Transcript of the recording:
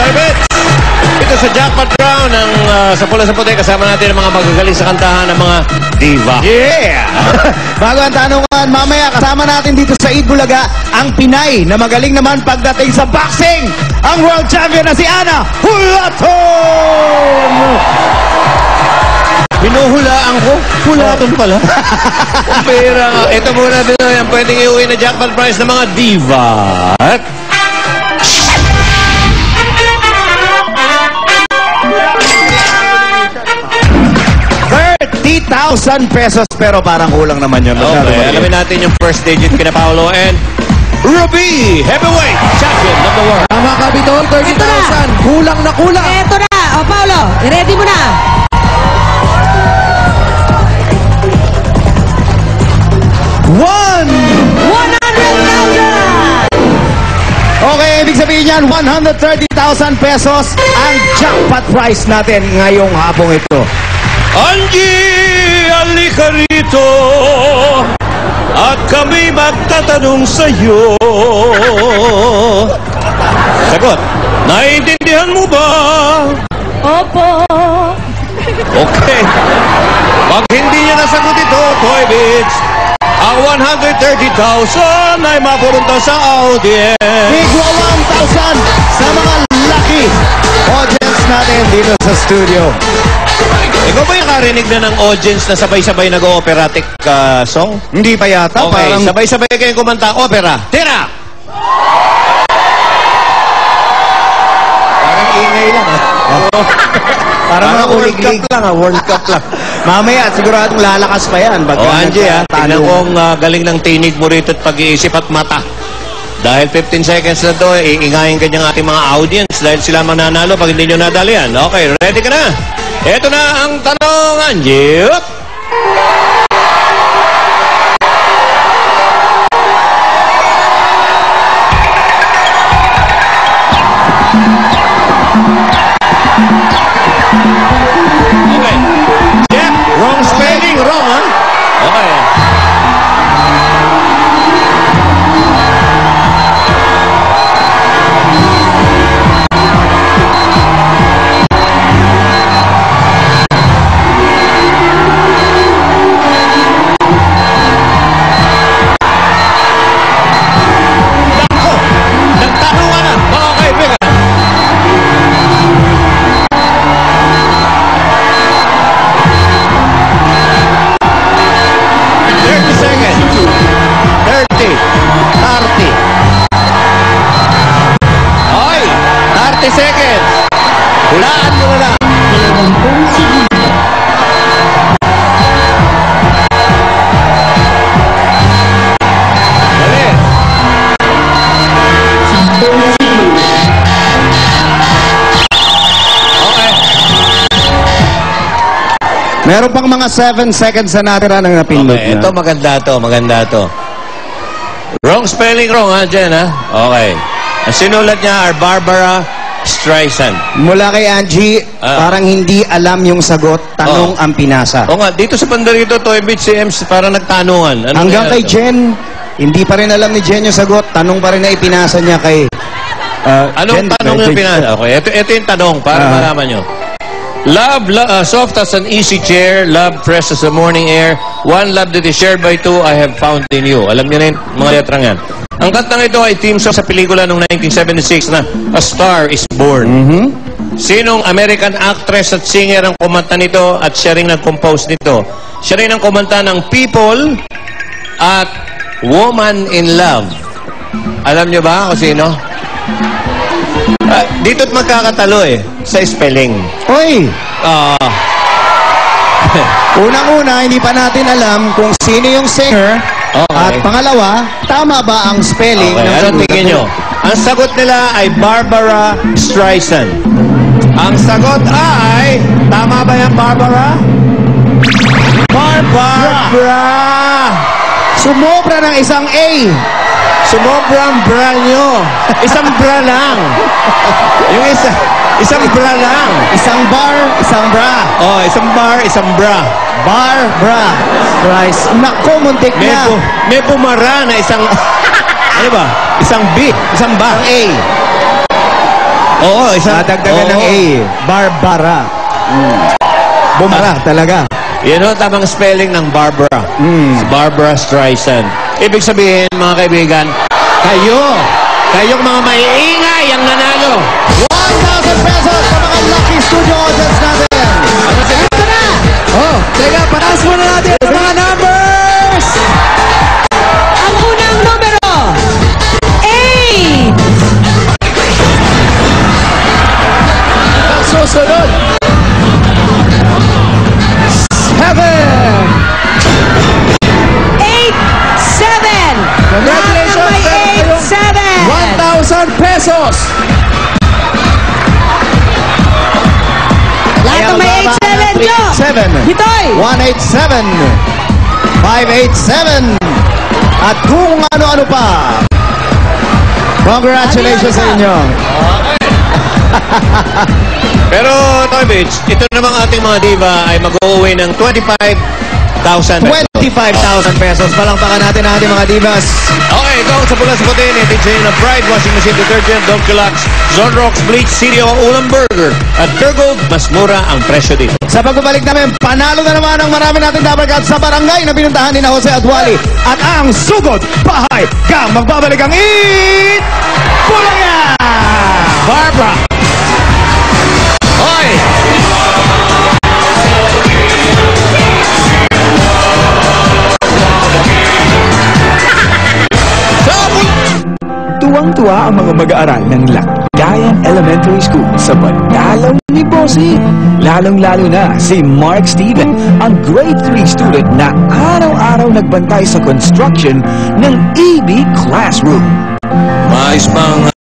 Toybits! Ito sa Jackpot Round ng sa Pula sa Puti. Kasama natin ang mga magagaling sa kantahan ng mga diva. Yeah! Bago ang tanungan, mamaya kasama natin dito sa Eid Bulaga ang Pinay na magaling naman pagdating sa boxing. Ang world champion na si Ana Hulaton! Pinuhulaan ko? Hulaton pala. Pera nga. Ito muna din yung pwedeng iuwi na jackpot prize ng mga diva. 30,000 pesos pero parang kulang naman yun. Okay, alamin natin yung first digit kina Paolo and Ruby, heavyweight champion of the world. Tama ka, Bitol, 30,000. Kulang na kulang. Eto na. O, Paolo, ready mo na. One! 100,000! Okay, ibig sabihin yan, 130,000 pesos ang jackpot prize natin ngayong hapong ito. Angie, alika rito at kami magtatanong sa'yo. Sagot, naiintindihan mo ba? Opo. Okay. Pag hindi niya nasagot ito, Toybits, ang 130,000 ay mapupunta sa audience. Bigwa 1,000 sa mga lucky audience natin dito sa studio. Ikaw ba yung karinig na ng audience na sabay-sabay nag-operatic song? Hindi pa yata, Okay, parang... sabay-sabay kayong kumanta, opera. Tira! Parang ingay lang, Parang mga World Cup ulig-lig. lang, World Cup lang. Mamaya, siguradong lalakas pa yan. Angie, tingnan kong galing ng tinig mo rito at pag-iisip at mata. Dahil 15 seconds na to, iingayin ka niyang ating mga audience dahil sila mananalo pag hindi nyo nadali yan. Okay, ready ka na? Ito na ang tanong, Angie. Okay. Jeff, wrong spelling, wrong, ha? Okay. Hulaan mo na lang. Dali. Okay. Meron pang mga 7 seconds na natira ng napindot Okay, na. ito maganda to. Wrong spelling, wrong ha, Jen ha? Okay. Ang sinulat niya are Barbara Streisand. Mula kay Angie, parang hindi alam yung sagot, tanong ang pinasa. O nga, dito sa pandarito, Toybits CMs, parang nagtanungan. Ano Hanggang kay Jen, hindi pa rin alam ni Jen yung sagot, tanong pa rin na ipinasa niya kay... Anong tanong yung pinasa? Okay, ito yung tanong, para malaman nyo. Love, soft as an easy chair, love fresh as the morning air, one love that is shared by two, I have found in you. Alam niyo na yung mga letrang yan. Ang kantang ito ay theme song sa pelikula noong 1976 na A Star is Born. Sinong American actress at singer ang kumanta nito at siya rin nag-compose nito? Siya rin ang kumanta ng People at Woman in Love. Alam niyo ba kung sino? Dito't magkakatalo sa spelling. Oy! Unang-una, hindi pa natin alam kung sino yung singer. Okay. At pangalawa, tama ba ang spelling? Okay, ng anong tingin nyo? Ang sagot nila ay Barbara Streisand. Ang sagot ay, tama ba yan, Barbara? Barbara! Sumobra ng isang A. Sumobrang bra nyo. Isang bra lang. Yung isang bra lang. Isang bar, isang bra. Oh, isang bar, isang bra. Bar, bra. Rice. Nako, muntik na. May bumara na isang... ano ba? Isang B, isang bar. A. Oo, isa. Nadagdagan ng A. Barbara. Bumara talaga. Yan o, tamang spelling ng Barbara. Barbara Streisand. Ibig sabihin, mga kaibigan, kayong mga maiingay ang nanalo. 1,000 pesos sa mga lucky studio audience natin. Ito na! Oh, teka, panaas muna natin ang mga numbers. Ang unang numero. 8. Ang susunod. 7. 8-7. Congratulations, May meron 8-7. 1,000 pesos. Lahat ng may 8-7 nyo. 7. Bitoy. 187. 587. At kung ano-ano pa. Congratulations sa inyo. Pero, Toy Beach, ito namang ating mga diva ay mag-uwi ng 25,000 pesos. 25,000 pesos. Palangpakan natin ang ating mga divas. Okay, ikaw sa pula sa putin, itigsayin ng Pride Washing Machine Detergent, Donkey-Lux, Zonrox, Bleach, Sirio, Ulam Burger. At Turgold, mas mura ang presyo dito. Sa pagbabalik namin, panalo na naman ang marami natin dapat sa barangay na binuntahan ni na Jose Adwali. At ang Sugod Bahay Gang. Magbabalik ang Eat Bulaga! Barbara! Hoy! Tuwang-tuwa ang mga mag-aaral ng Lagayan Elementary School sa pagdalaw ni Bossy. Lalong-lalo na si Mark Steven, ang grade 3 student na araw-araw nagbantay sa construction ng EB Classroom. Mais bang